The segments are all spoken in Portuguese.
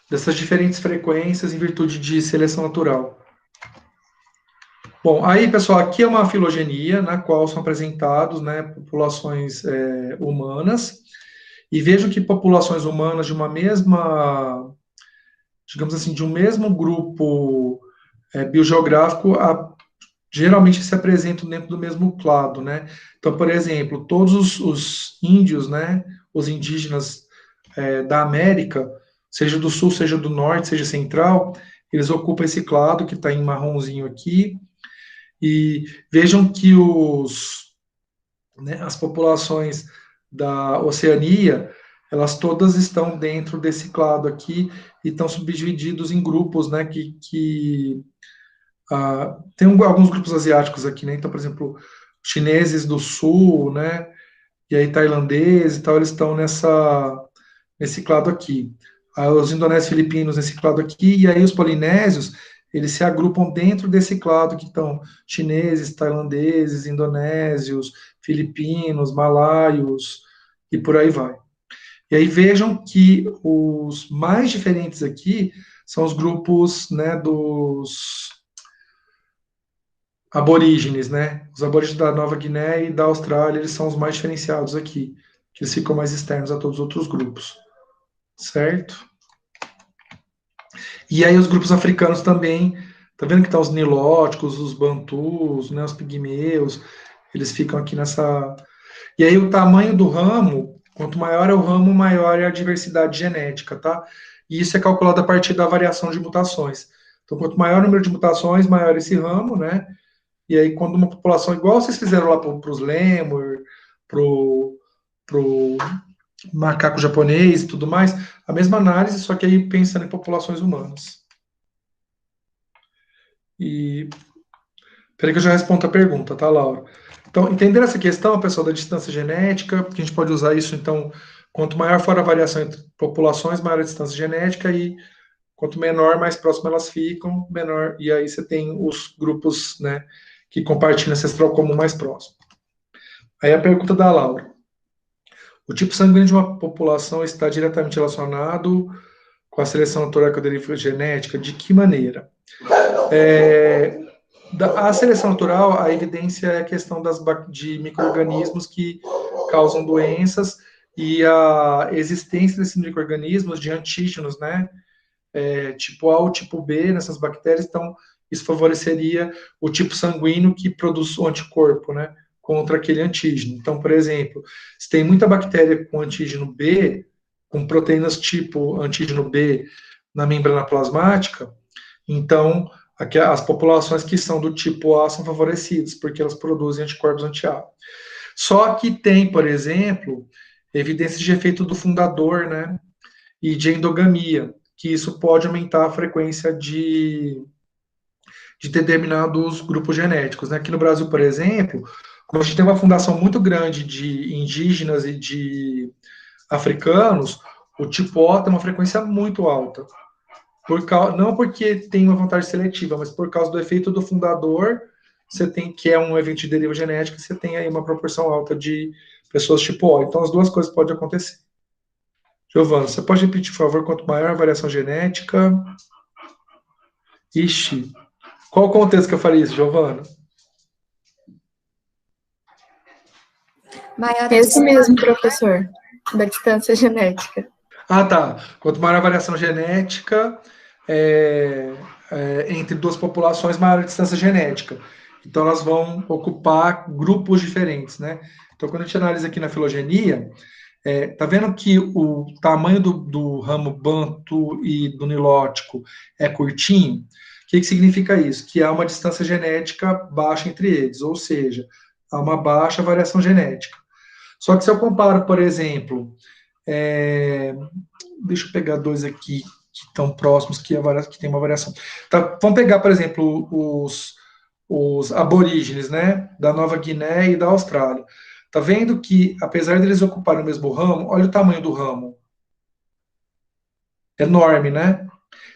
dessas diferentes frequências em virtude de seleção natural. Bom, aí, pessoal, aqui é uma filogenia na qual são apresentados, né, populações humanas, e vejo que populações humanas de uma mesma, digamos assim, de um mesmo grupo biogeográfico, geralmente se apresentam dentro do mesmo clado, né? Então, por exemplo, todos os índios, né, os indígenas da América, seja do sul, seja do norte, seja central, eles ocupam esse clado que está em marronzinho aqui, e vejam que as populações da Oceania, elas todas estão dentro desse clado aqui e estão subdivididos em grupos, né, tem alguns grupos asiáticos aqui, né, então, por exemplo, chineses do sul, né, e aí tailandeses e tal, eles estão nesse clado aqui. Aí, os indonésios filipinos nesse clado aqui, e aí os polinésios, eles se agrupam dentro desse clado que estão chineses, tailandeses, indonésios, filipinos, malaios, e por aí vai. E aí vejam que os mais diferentes aqui são os grupos, né, dos aborígenes, né? Os aborígenes da Nova Guiné e da Austrália, eles são os mais diferenciados aqui, que eles ficam mais externos a todos os outros grupos, certo? E aí os grupos africanos também, tá vendo que tá os nilóticos, os bantus, né, os pigmeus, eles ficam aqui nessa... E aí o tamanho do ramo, quanto maior é o ramo, maior é a diversidade genética, tá? E isso é calculado a partir da variação de mutações. Então, quanto maior o número de mutações, maior esse ramo, né? E aí, quando uma população, igual vocês fizeram lá para os lêmur, pro macaco japonês e tudo mais, a mesma análise, só que aí pensando em populações humanas. E peraí que eu já respondo a pergunta, tá, Laura? Então, entender essa questão, pessoal, da distância genética, que a gente pode usar isso, então, quanto maior for a variação entre populações, maior a distância genética, e quanto menor, mais próximo elas ficam, menor, e aí você tem os grupos, né, que compartilham ancestral comum mais próximo. Aí a pergunta da Laura. O tipo sanguíneo de uma população está diretamente relacionado com a seleção natural com a deriva genética? De que maneira? A seleção natural, a evidência é a questão de micro-organismos que causam doenças e a existência desses micro-organismos de antígenos, né? Tipo A ou tipo B nessas bactérias, então isso favoreceria o tipo sanguíneo que produz o anticorpo, né? Contra aquele antígeno. Então, por exemplo, se tem muita bactéria com antígeno B, com proteínas tipo antígeno B na membrana plasmática, então as populações que são do tipo A são favorecidas, porque elas produzem anticorpos anti-A. Só que tem, por exemplo, evidências de efeito do fundador, né? E de endogamia, que isso pode aumentar a frequência de determinados grupos genéticos. Né? Aqui no Brasil, por exemplo, como a gente tem uma fundação muito grande de indígenas e de africanos, o tipo O tem uma frequência muito alta. Não porque tem uma vantagem seletiva, mas por causa do efeito do fundador, você tem, que é um evento de deriva genética, você tem aí uma proporção alta de pessoas tipo O. Então, as duas coisas podem acontecer. Giovana, você pode repetir, por favor, quanto maior a variação genética... Ixi, qual o contexto que eu falei isso, Giovana? Esse mesmo, professor, da distância genética. Ah, tá. Quanto maior a variação genética entre duas populações, maior a distância genética. Então, elas vão ocupar grupos diferentes, né? Então, quando a gente analisa aqui na filogenia, tá vendo que o tamanho do ramo bantu e do nilótico é curtinho? O que significa isso? Que há uma distância genética baixa entre eles, ou seja, há uma baixa variação genética. Só que se eu comparo, por exemplo, deixa eu pegar dois aqui que estão próximos, que tem uma variação. Tá, vamos pegar, por exemplo, os aborígenes, né, da Nova Guiné e da Austrália. Tá vendo que, apesar deles ocuparem o mesmo ramo, olha o tamanho do ramo. Enorme, né?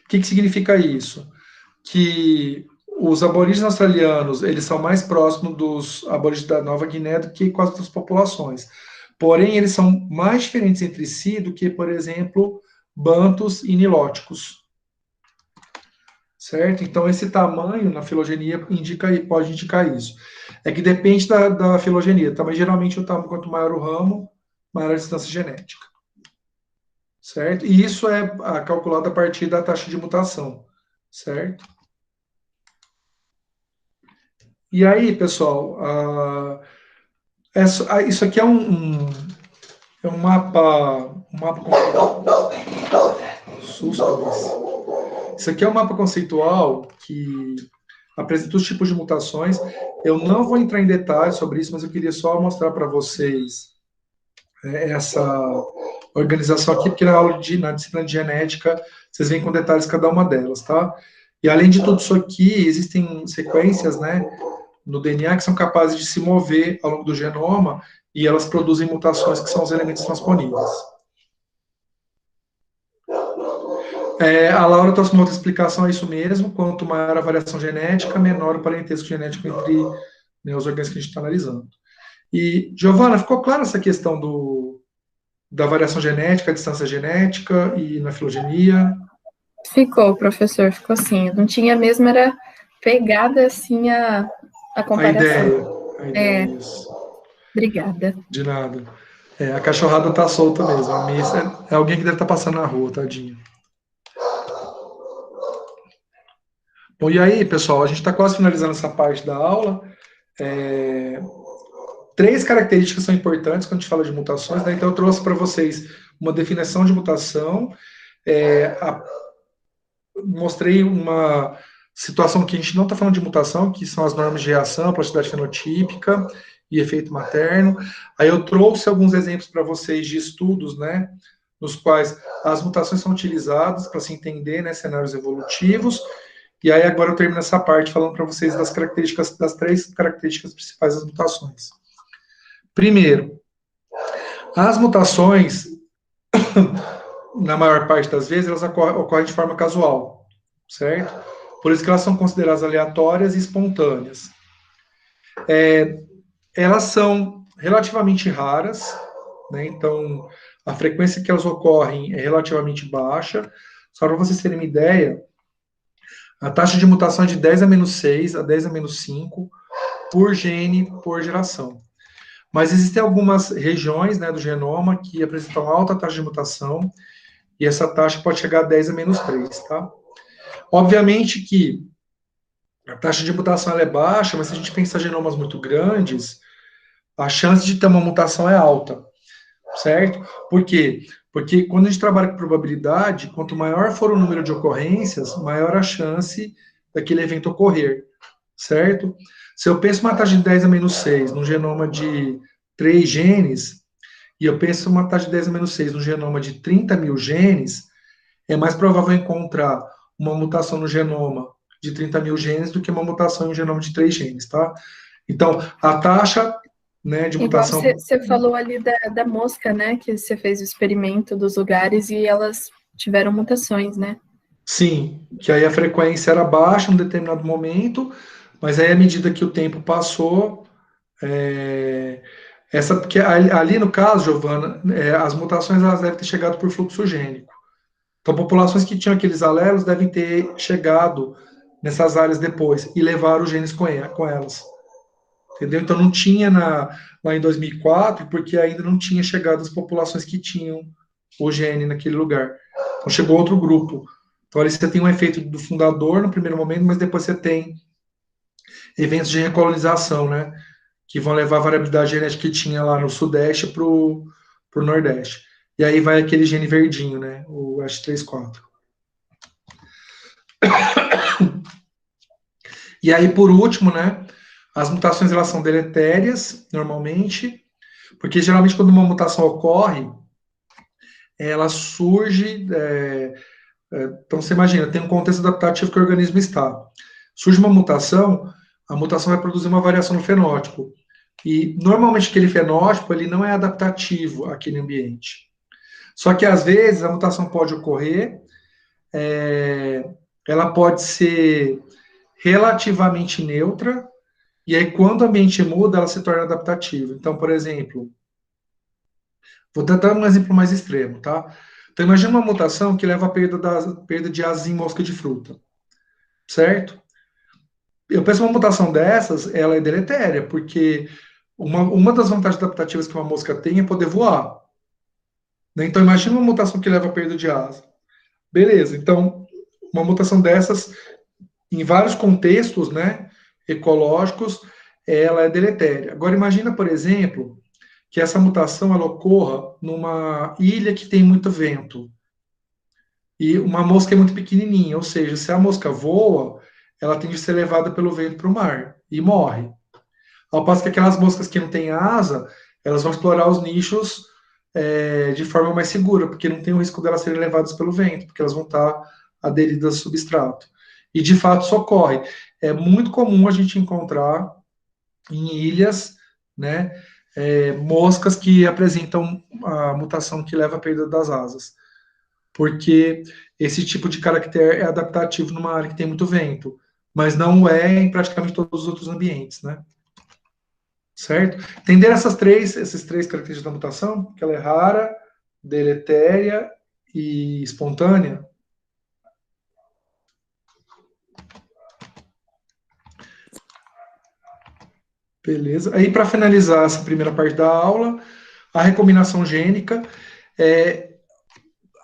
O que significa isso? Que os aborígenes australianos, eles são mais próximos dos aborígenes da Nova Guiné do que com as outras populações. Porém, eles são mais diferentes entre si do que, por exemplo, bantus e nilóticos. Certo? Então, esse tamanho na filogenia pode indicar isso. É que depende da filogenia, tá? Mas geralmente, quanto maior o ramo, maior a distância genética. Certo? E isso é calculado a partir da taxa de mutação. Certo? E aí, pessoal, isso aqui é um mapa. Susto, mas... Isso aqui é um mapa conceitual que apresenta os tipos de mutações. Eu não vou entrar em detalhes sobre isso, mas eu queria só mostrar para vocês essa organização aqui, porque na disciplina de genética vocês veem com detalhes cada uma delas, tá? E além de tudo isso aqui, existem sequências, né, no DNA que são capazes de se mover ao longo do genoma e elas produzem mutações que são os elementos transponíveis. A Laura trouxe uma outra explicação, é isso mesmo. Quanto maior a variação genética, menor o parentesco genético entre, né, os organismos que a gente está analisando. E, Giovana, ficou clara essa questão da variação genética, a distância genética e na filogenia? Ficou, professor, ficou sim. Não tinha mesmo, era pegada assim a comparação. A ideia é isso. Obrigada. De nada. A cachorrada tá solta mesmo. A Miss é alguém que deve estar passando na rua, tadinho. Bom, e aí, pessoal, a gente está quase finalizando essa parte da aula. Três características são importantes quando a gente fala de mutações, né? Então, eu trouxe para vocês uma definição de mutação, mostrei uma situação que a gente não está falando de mutação, que são as normas de reação, plasticidade fenotípica e efeito materno. Aí eu trouxe alguns exemplos para vocês de estudos, né, nos quais as mutações são utilizadas para se entender, né, cenários evolutivos. E aí agora eu termino essa parte falando para vocês das três características principais das mutações. Primeiro, as mutações, na maior parte das vezes, elas ocorrem de forma casual, certo? Por isso que elas são consideradas aleatórias e espontâneas. Elas são relativamente raras, né? Então, a frequência que elas ocorrem é relativamente baixa. Só para vocês terem uma ideia, a taxa de mutação é de 10 a menos 6 a 10 a menos 5 por gene por geração. Mas existem algumas regiões, né, do genoma que apresentam alta taxa de mutação, e essa taxa pode chegar a 10 a menos 3, tá? Obviamente que a taxa de mutação é baixa, mas se a gente pensar em genomas muito grandes, a chance de ter uma mutação é alta, certo? Por quê? Porque quando a gente trabalha com probabilidade, quanto maior for o número de ocorrências, maior a chance daquele evento ocorrer, certo? Se eu penso uma taxa de 10 a menos 6 num genoma de 3 genes, e eu penso uma taxa de 10 a menos 6 num genoma de 30 mil genes, é mais provável encontrar uma mutação no genoma de 30 mil genes do que uma mutação em um genoma de 3 genes, tá? Então, a taxa, né, de mutação... Igual você falou ali da mosca, né, que você fez o experimento dos lugares e elas tiveram mutações, né? Sim, que aí a frequência era baixa em um determinado momento, mas aí à medida que o tempo passou, porque ali no caso, Giovana, as mutações elas devem ter chegado por fluxo gênico. Então, populações que tinham aqueles alelos devem ter chegado nessas áreas depois e levaram os genes com elas. Entendeu? Então, não tinha lá em 2004, porque ainda não tinha chegado as populações que tinham o gene naquele lugar. Então, chegou outro grupo. Então, ali você tem um efeito do fundador no primeiro momento, mas depois você tem eventos de recolonização, né? Que vão levar a variabilidade genética que tinha lá no Sudeste para o Nordeste. E aí vai aquele gene verdinho, né? O H34. E aí, por último, né? As mutações elas são deletérias, normalmente, porque geralmente quando uma mutação ocorre, ela surge. Então, você imagina, tem um contexto adaptativo que o organismo está. Surge uma mutação, a mutação vai produzir uma variação no fenótipo. E, normalmente, aquele fenótipo ele não é adaptativo àquele ambiente. Só que, às vezes, a mutação pode ocorrer, ela pode ser relativamente neutra, e aí, quando o ambiente muda, ela se torna adaptativa. Então, por exemplo, vou dar um exemplo mais extremo, tá? Então, imagina uma mutação que leva à perda de asa em mosca de fruta, certo? Eu penso uma mutação dessas, ela é deletéria, porque uma das vantagens adaptativas que uma mosca tem é poder voar. Né? Então, imagina uma mutação que leva à perda de asa. Beleza, então, uma mutação dessas, em vários contextos, né, ecológicos, ela é deletéria. Agora, imagina, por exemplo, que essa mutação ela ocorra numa ilha que tem muito vento e uma mosca é muito pequenininha, ou seja, se a mosca voa, ela tende a ser levada pelo vento para o mar e morre. Ao passo que aquelas moscas que não têm asa, elas vão explorar os nichos de forma mais segura, porque não tem o risco delas serem levadas pelo vento, porque elas vão estar aderidas ao substrato. E de fato isso ocorre. É muito comum a gente encontrar em ilhas, né, moscas que apresentam a mutação que leva à perda das asas, porque esse tipo de caractere é adaptativo numa área que tem muito vento, mas não é em praticamente todos os outros ambientes, né? Certo? Entender esses três características da mutação, que ela é rara, deletéria e espontânea. Beleza. Aí, para finalizar essa primeira parte da aula, a recombinação gênica.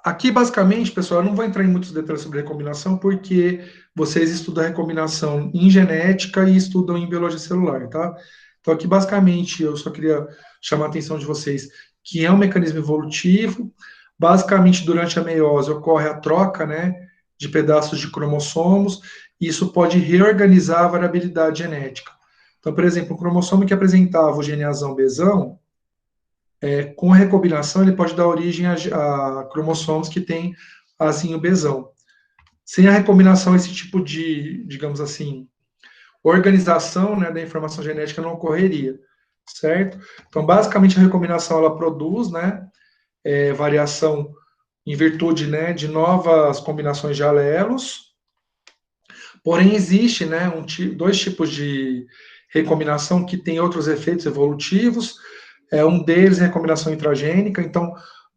Aqui, basicamente, pessoal, eu não vou entrar em muitos detalhes sobre recombinação, porque vocês estudam recombinação em genética e estudam em biologia celular, tá? Então, aqui, basicamente, eu só queria chamar a atenção de vocês que é um mecanismo evolutivo. Basicamente, durante a meiose, ocorre a troca, né, de pedaços de cromossomos, e isso pode reorganizar a variabilidade genética. Então, por exemplo, um cromossomo que apresentava o gene Azão-Bzão, com a recombinação, ele pode dar origem a cromossomos que têm azinho Bzão. Sem a recombinação, esse tipo de, digamos assim, organização, né, da informação genética não ocorreria, certo? Então, basicamente, a recombinação ela produz, né, variação em virtude, né, de novas combinações de alelos. Porém, existe, né, dois tipos de recombinação que têm outros efeitos evolutivos. Um deles é a recombinação intragênica, então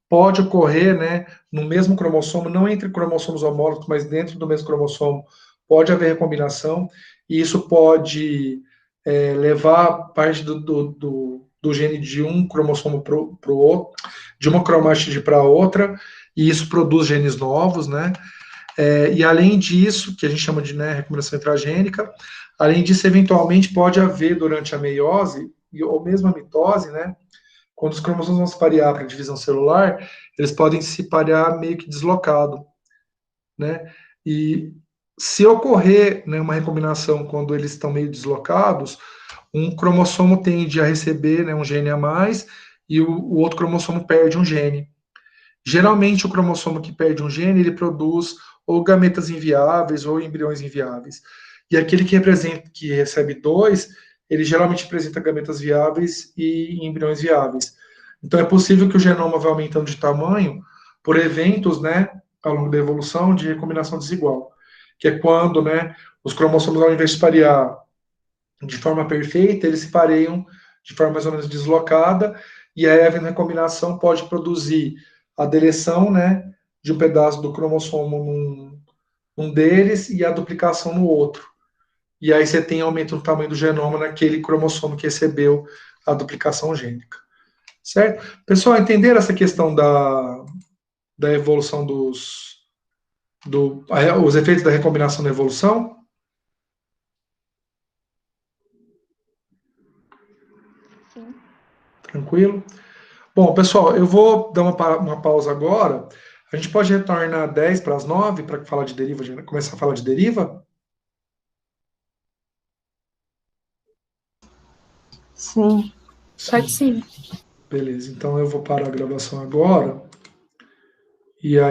pode ocorrer, né, no mesmo cromossomo, não entre cromossomos homólogos, mas dentro do mesmo cromossomo, pode haver recombinação, e isso pode levar parte do gene de um cromossomo para o outro, de uma cromátide para outra, e isso produz genes novos, né? E além disso, que a gente chama de, né, recombinação intragênica, além disso, eventualmente pode haver durante a meiose, ou mesmo a mitose, né, quando os cromossomos vão se parear para a divisão celular, eles podem se parear meio que deslocado, né? E se ocorrer, né, uma recombinação quando eles estão meio deslocados, um cromossomo tende a receber, né, um gene a mais e o outro cromossomo perde um gene. Geralmente, o cromossomo que perde um gene, ele produz ou gametas inviáveis ou embriões inviáveis. E aquele que recebe dois, ele geralmente apresenta gametas viáveis e embriões viáveis. Então, é possível que o genoma vá aumentando de tamanho por eventos, né, ao longo da evolução, de recombinação desigual, que é quando, né, os cromossomos, ao invés de parear de forma perfeita, eles se pareiam de forma mais ou menos deslocada, e aí a recombinação pode produzir a deleção, né, de um pedaço do cromossomo num deles e a duplicação no outro. E aí você tem aumento no tamanho do genoma naquele cromossomo que recebeu a duplicação gênica. Certo? Pessoal, entenderam essa questão da evolução os efeitos da recombinação na evolução? Sim. Tranquilo? Bom, pessoal, eu vou dar uma pausa agora. A gente pode retornar 10 para as 9 para falar de deriva, começar a falar de deriva? Sim. Pode sim. Beleza, então eu vou parar a gravação agora. E aí